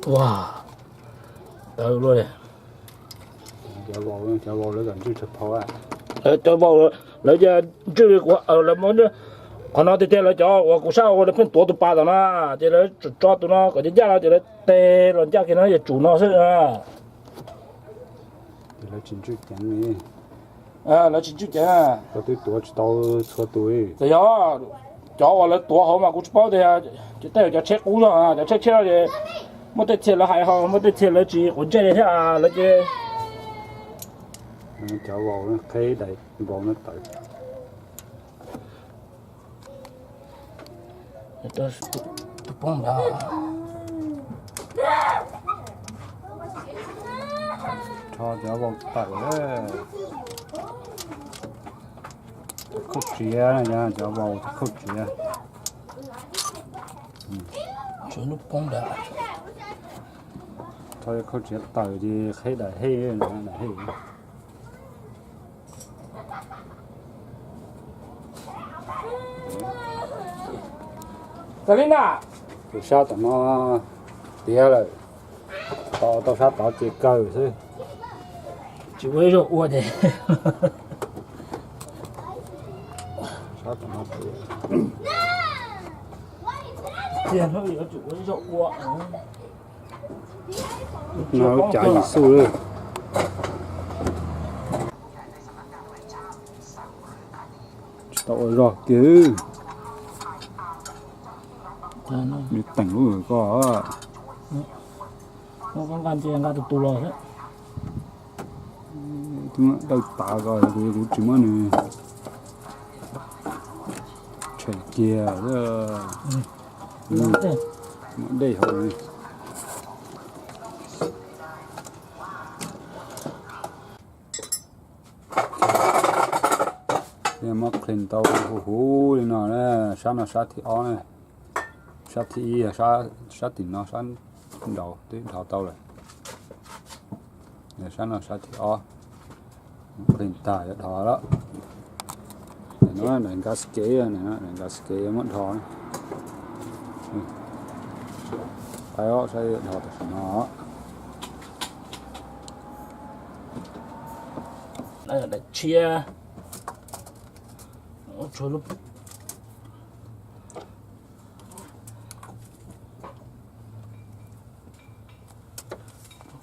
Wow. Đâu rồi. Cho vào lấy gần chưa chụp thôi à. Cho vào lấy cho chưa được là món còn nó thì là cho của sao là phân tổ tụ ba đó na thì là cho tụi nó có giá là thì là tê rồi giá cái nó thì chủ nó sẽ thì là chín chút chén này nó chín chút chén có tới tuổi tao số tuổi thì đó cho vào là tổ hậu mà cũng bao thì chỉ tới cho check cũ rồi cho check thì một cái tiền là hay ho một cái tiền là chỉ còn chơi thế là cái cho vào nó khai đầy vào nó tới tôi bông ra cho vào tới đấy khúc chia này nha cho vào khúc chia cho nó bông ra thôi khúc chia tới thì khai đầy hay nữa là hay Selina thì sao tụi nó tía rồi tao sao tao chỉ cầu thôi chỉ với rượu uống thì sao tụi nó tiền nó chỉ với rượu uống nó chạy xu rồi tội rồi chứ bị tỉnh rồi có nó còn gan tiền ra tụ rồi đấy chúng đâu tạ rồi cũng chỉ mới này chạy kia đó đây hồi này mất lên tàu hú đi nào nè sáng là sát thì ó này sát thì sát thì nó sát đầu tới thảo tàu này để sáng là sát thì ó lên tải thọ đó nó là gasket này nó là gasket mất thọ này phải ó sẽ thọ được nó đây là để chia cho lúc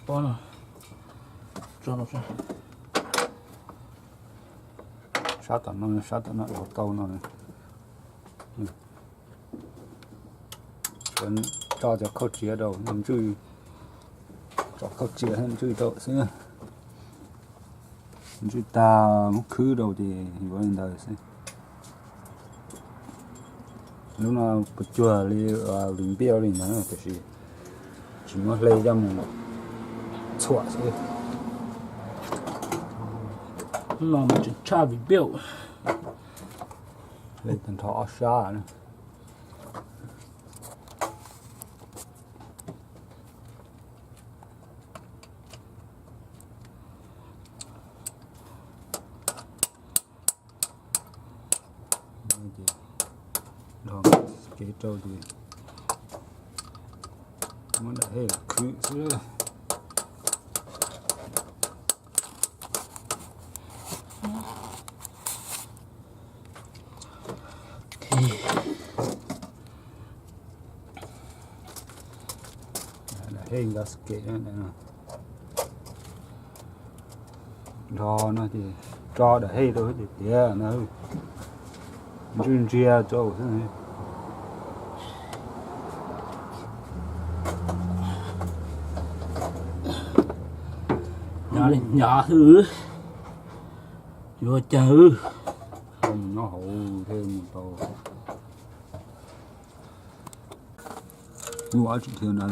con cho nó sát tận nó đầu tàu nó này còn cho khâu chia đầu nằm chui cho khâu chia nằm chui đầu xíu chui ta một khứ đầu thì có lên đời xíu lúc nào bật chùa đi lính béo lính nó là cái gì chỉ muốn lấy ra một xóa xíu nó mà chỉ cha bị béo lấy thành thọ xa nữa cái trâu thì muốn đã hết khử xíu hay gasket này nè cho nó thì cho để hay thôi thì tía nó chuyên chia cho thế này nhỏ hư vô chờ không nó hậu thêm một tàu mua chút thêm này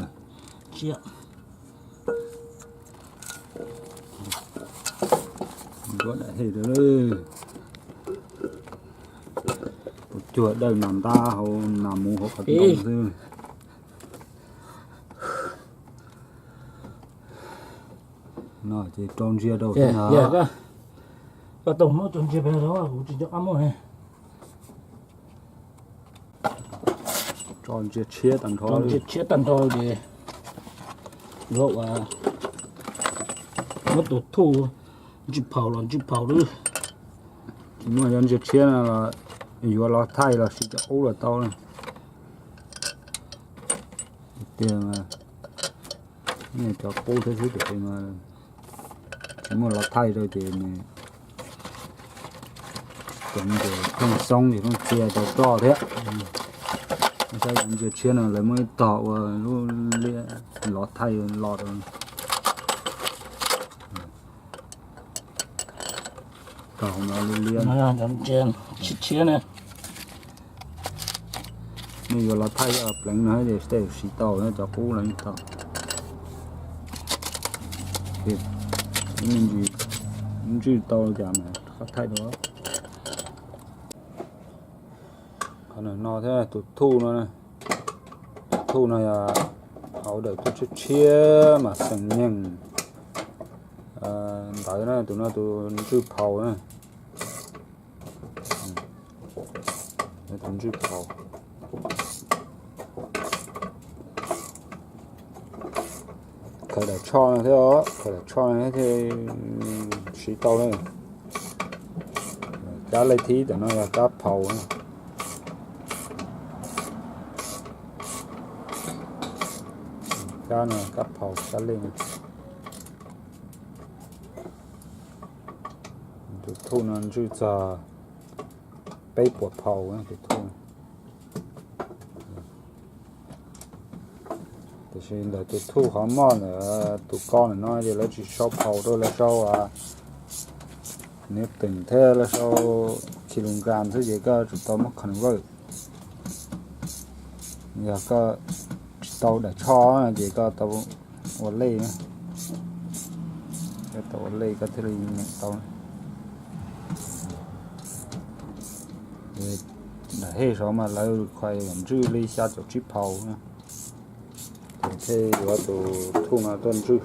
chia có đại hệ đó đấy chuột đây nằm ta hậu nằm mua hộp hạt đông thôi nó chỉ tròn chia đâu thế nào cái tổng nó tròn chia bên đó cũng chỉ cho ăn thôi tròn chia tận thôi tròn chia tận thôi thì rồi nó tụt thu chụp phao nữa nhưng mà dân chụp chia là vừa là thay là chỉ cho ấu là tao này tiền này cho cô thế thứ được mà chỉ mà là thay rồi thì này còn để không xong thì không chia cho thế sao dân chụp chia là lại mới tạo luôn lọt thay lọt rồi cào nó liên nó làm trên chia này bây giờ là thay ở lạnh nói để để xí tàu nó cho cũ lạnh tàu thì mình chỉ tàu giảm này khác thay đó còn là nó thế này tụt thu nó này thu này là họ để tụt chia mà sừng nhằng tại nó tụi nó chưa phàu này tụi chưa phàu khởi đã cho này thế đó khởi đã cho này thì xí tàu này cá lấy thí để nó là cá phàu này cá này cá phàu cá lên tụi thu nó chưa giờ bay bột phàu này tụi thu thì là tụi thu họ mòn nữa tụi con này nói thì là chỉ sau phàu thôi là sau nếu tỉnh thế là sau chỉ lùng gàm thứ gì cơ chúng tôi mất khẩn vợ giờ cơ tàu để cho gì cơ tàu vào lê nữa cái tàu lê cái thứ này tàu để hết rồi mà lấy khoai làm chữ lấy xa cho chip phao nữa thế rồi tụ thu nó tuần chữ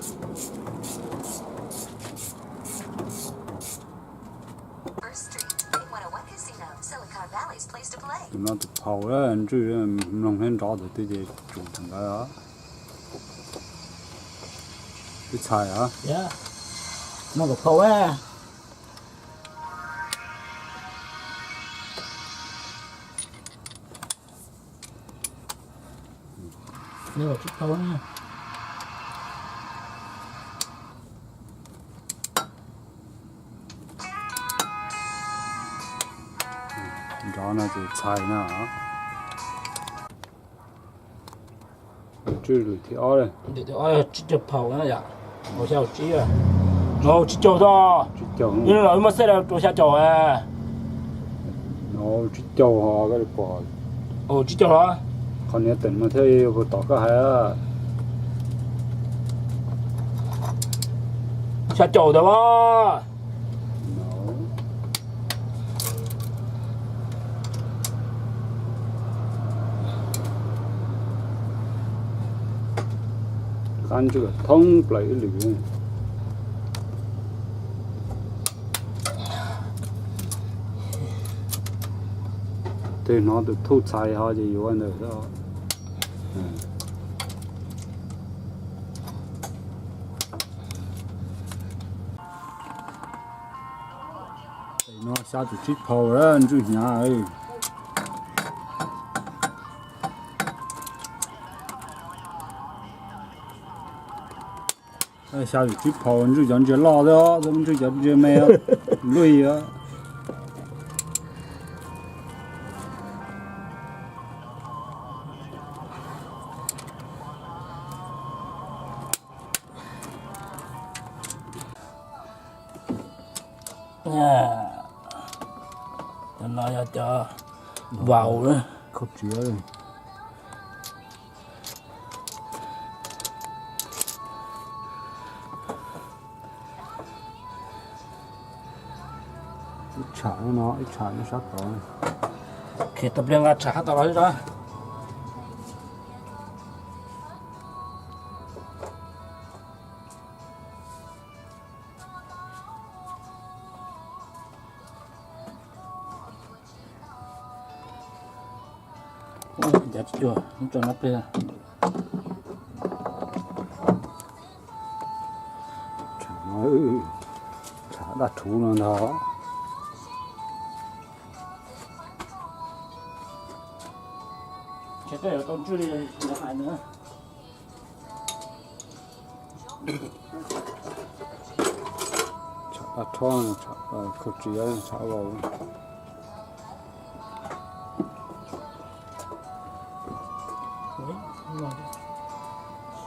nó tụ phao đó anh chữ nông hen rõ được cái gì chủ thằng đó cái xài hả? dạ nó được phao á đây là chút phao nha rõ nó thì xài nữa chữ lưỡi thì ó đây để chút phao nữa dạ một sao chỉ à nó chỉ cho đó chữ chầu nhưng mà mà sẽ là cho xa cho à nó chữ chầu họ cái bỏ chỉ cho đó còn nếu tỉnh mà thấy vừa tỏ cái hay xa cho đó ăn chứ thông lấy lưỡi thì nó được thu xài họ gì vô anh được đó nó sao được chip phao đó anh chú nhà ơi sao được chip phao anh chú dẫn chưa lo đó chúng chú dẫn chưa mẹ lùi á nha nó cho vào nữa khóc chứa rồi ít chả nó sắc rồi khi tập luyện ngắt chả tao nói đó dạ chưa không cho nó kia đã thủ nó đó cái này con chưa đi lại nữa đã thon cực chỉ chả vào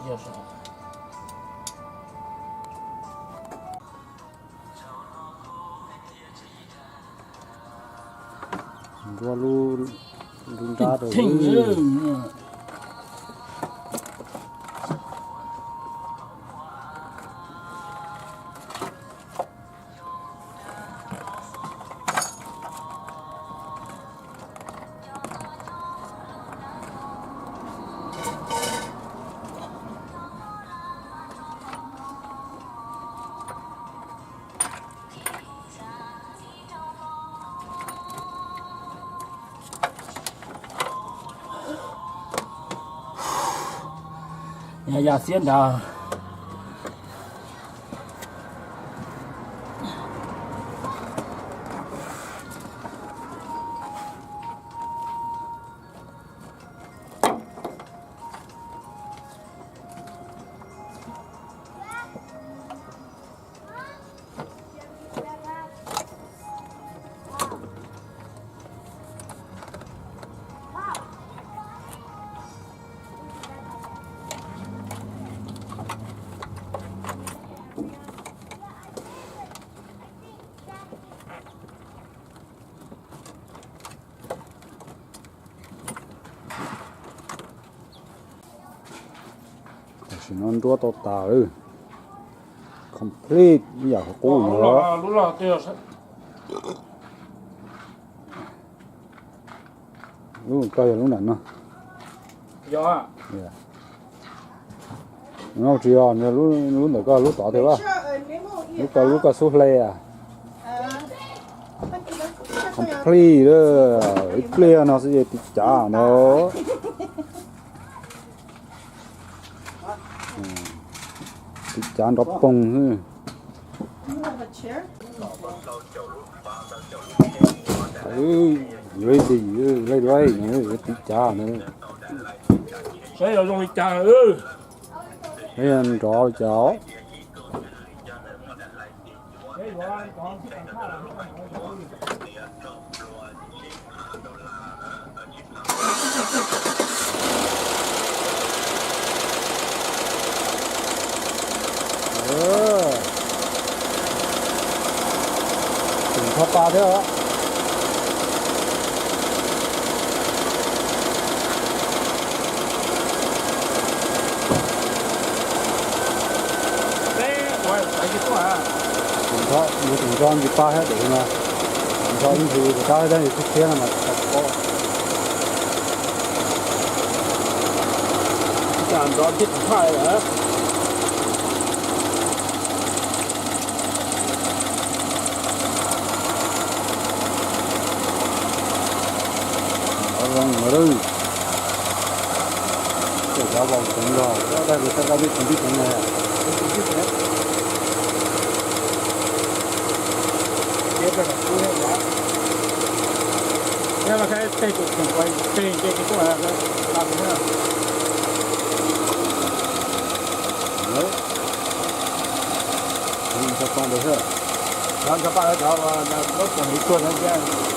giờ sao qua lu ra rồi nhà xiên đào chỉ nó đua to tàu complete bây giờ cố nữa lúc nào tiêu lúc coi lúc nào nó gió nó chỉ là lúc nào coi lúc tỏ thế ba lúc coi số lẻ à complete đó ít clear nó sẽ bị trả nó chán đập bông lấy gì lấy nữa tí chả nữa cái là dùng trà lấy ăn rõ cháo thấp ba thế hả? Mình cho anh ba hết để mà cho anh thì người ta đây thì thế là mà có làm đó chết phải hả? ở đây để ra vòng trống rồi đây người ta đã biết cái này nhưng mà cái tay của mình quay tay cái là làm thế nào đấy mình cho con được chưa làm cho bạn đó là nó còn bị tuôn hết trơn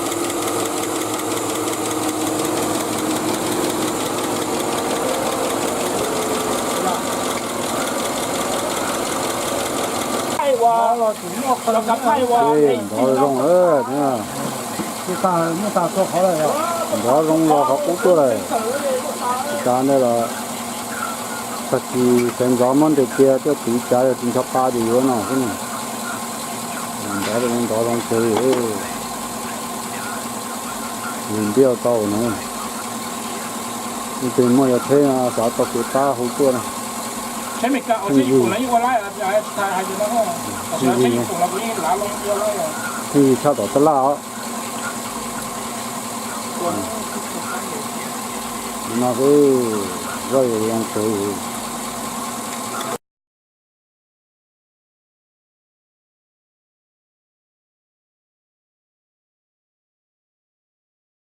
đó là nó cắm hay quá đó rong ơi nha nó ta có khó rồi đó rong lo có cút rồi cái này là thật sự thành gió món để kia cho tí trái là tí chắp ba gì nữa nào cái này đó rong chơi nhìn điêu tàu nữa tìm mua thế là sao tàu của ta hỗ trợ nàyใช้ไม่กะเอาใช้ญี่ปุ่นแล้วยิ่งกว่าไล่อะไรไทยอยู่แล้วก็ใช้ญี่ปุ่นเราไม่หลาลงเยอะเลย thì sao tàu tao lao nó cứ rơi vào trong trời